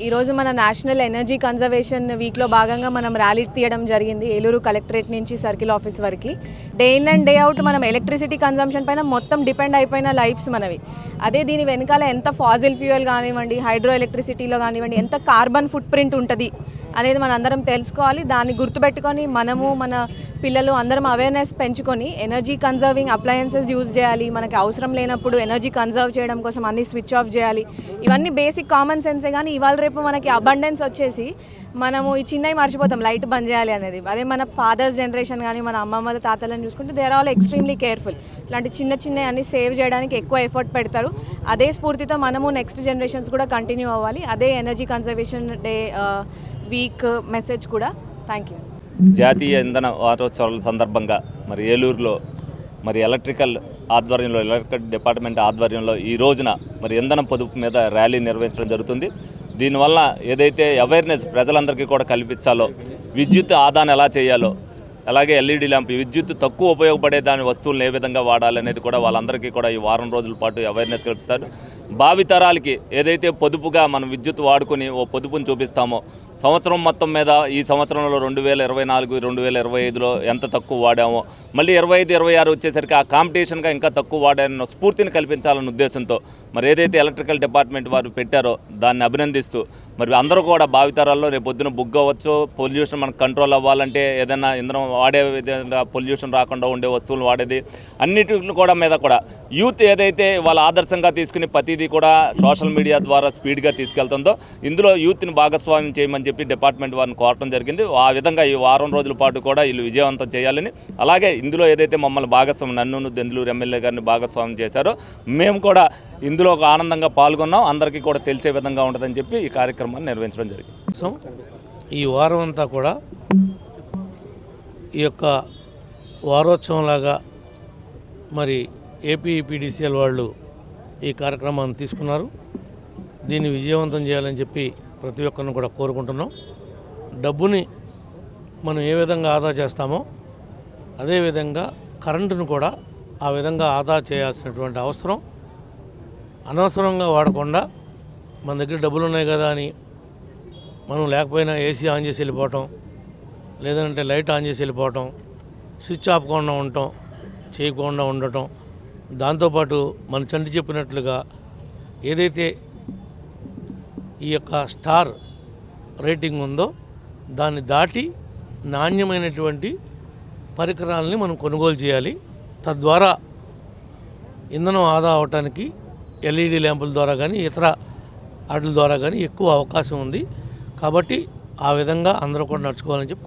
ఈరోజు మన national energy conservation వీక్లో భాగంగా మనం ర్యాలీ తీయడం జరిగింది ఏలూరు కలెక్టరేట్ నుంచి సర్కిల్ ఆఫీస్ వరకు. Day in and day out మనం ఎలక్ట్రిసిటీ కన్జంప్షన్ పైన మొత్తం డిపెండ్ అయిపోయిన లైఫ్స్ మనవి. అదే దీని వెనకాల ఎంత ఫాజిల్ ఫ్యూయల్ కానివ్వండి, హైడ్రో ఎలక్ట్రిసిటీలో కానివ్వండి, ఎంత కార్బన్ ఫుట్ ప్రింట్ ఉంటుంది అనేది మన అందరం తెలుసుకోవాలి. దాన్ని గుర్తుపెట్టుకొని మనము మన పిల్లలు అందరం అవేర్నెస్ పెంచుకొని ఎనర్జీ కన్జర్వింగ్ అప్లయన్సెస్ యూజ్ చేయాలి. మనకి అవసరం లేనప్పుడు ఎనర్జీ కన్జర్వ్ చేయడం కోసం అన్ని స్విచ్ ఆఫ్ చేయాలి. ఇవన్నీ బేసిక్ కామన్ సెన్సే. కానీ ఇవాళ రేపు మనకి అబండెన్స్ వచ్చేసి మనము ఈ చిన్నవి మర్చిపోతాం లైట్ బంద్ చేయాలి అనేది. అదే మన ఫాదర్స్ జనరేషన్ కానీ మన అమ్మమ్మల తాతలను చూసుకుంటే they are all extremely careful. ఇలాంటి చిన్న చిన్న అన్ని సేవ్ చేయడానికి ఎక్కువ ఎఫర్ట్ పెడతారు. అదే స్ఫూర్తితో మనము నెక్స్ట్ జనరేషన్స్ కూడా కంటిన్యూ అవ్వాలి. అదే energy conservation day week message కూడా. Thank you. జాతీయ ఇంధన వారోత్సవాల సందర్భంగా మరి ఏలూరులో మరి ఎలక్ట్రికల్ డిపార్ట్మెంట్ ఆధ్వర్యంలో ఈ రోజున మరి ఇంధన పొదుపు మీద ర్యాలీ నిర్వహించడం జరుగుతుంది. దీనివల్ల ఏదైతే అవేర్నెస్ ప్రజలందరికీ కూడా కల్పించాలో, విద్యుత్ ఆదాన్ని ఎలా చేయాలో, అలాగే ఎల్ఈడి ల్యాంప్ విద్యుత్ తక్కువ ఉపయోగపడే దాని వస్తువులను ఏ విధంగా వాడాలనేది కూడా వాళ్ళందరికీ కూడా ఈ వారం రోజుల పాటు అవేర్నెస్ కల్పిస్తారు. భావితరాలకి ఏదైతే పొదుపుగా మనం విద్యుత్ వాడుకొని ఓ పొదుపుని చూపిస్తామో, సంవత్సరం మొత్తం మీద ఈ సంవత్సరంలో 2024, 2025లో ఎంత తక్కువ వాడామో, మళ్ళీ 25, 26 వచ్చేసరికి ఆ కాంపిటీషన్గా ఇంకా తక్కువ వాడానన్న స్ఫూర్తిని కల్పించాలన్న ఉద్దేశంతో మరి ఏదైతే ఎలక్ట్రికల్ డిపార్ట్మెంట్ వారు పెట్టారో దాన్ని అభినందిస్తూ మరి అందరూ కూడా భావితరాల్లో రేపు పొద్దున బుక్ అవ్వచ్చు, పొల్యూషన్ మనకు కంట్రోల్ అవ్వాలంటే ఏదైనా ఇంధనం వాడే విధంగా పొల్యూషన్ రాకుండా ఉండే వస్తువులు వాడేది అన్నిటి కూడా మీద కూడా యూత్ ఏదైతే వాళ్ళ ఆదర్శంగా తీసుకుని ప్రతిదీ కూడా సోషల్ మీడియా ద్వారా స్పీడ్గా తీసుకెళ్తుందో ఇందులో యూత్ని భాగస్వామ్యం చేయమని చెప్పి డిపార్ట్మెంట్ వారిని కోరటం జరిగింది. ఆ విధంగా ఈ వారం రోజుల పాటు కూడా వీళ్ళు విజయవంతం చేయాలని, అలాగే ఇందులో ఏదైతే మమ్మల్ని భాగస్వామ్యం నన్ను దెందులూరు ఎమ్మెల్యే గారిని భాగస్వామ్యం చేశారో మేము కూడా ఇందులో ఒక ఆనందంగా పాల్గొన్నాం. అందరికీ కూడా తెలిసే విధంగా ఉంటుందని చెప్పి ఈ కార్యక్రమాన్ని నిర్వహించడం జరిగింది. ఈ వారం అంతా కూడా ఈ యొక్క వారోత్సవంలాగా మరి ఏపీఈపీడీసీఎల్ వాళ్ళు ఈ కార్యక్రమాన్ని తీసుకున్నారు. దీన్ని విజయవంతం చేయాలని చెప్పి ప్రతి ఒక్కరిని కూడా కోరుకుంటున్నాం. డబ్బుని మనం ఏ విధంగా ఆదా చేస్తామో అదేవిధంగా కరెంటును కూడా ఆ విధంగా ఆదా చేయాల్సినటువంటి అవసరం. అనవసరంగా వాడకుండా మన దగ్గర డబ్బులు ఉన్నాయి కదా అని మనం లేకపోయినా ఏసీ ఆన్ చేసి వెళ్ళిపోవటం, లేదంటే లైట్ ఆన్ చేసి వెళ్ళిపోవటం, స్విచ్ ఆపకుండా ఉండటం, చేయకుండా ఉండటం, దాంతోపాటు మన చంటి చెప్పినట్లుగా ఏదైతే ఈ యొక్క స్టార్ రేటింగ్ ఉందో దాన్ని దాటి నాణ్యమైనటువంటి పరికరాలని మనం కొనుగోలు చేయాలి. తద్వారా ఇంధనం ఆదా అవటానికి ఎల్ఈడి ల్యాంపుల ద్వారా కానీ ఇతర వాటి ద్వారా కానీ ఎక్కువ అవకాశం ఉంది. కాబట్టి ఆ విధంగా అందరూ కూడా నడుచుకోవాలని చెప్పి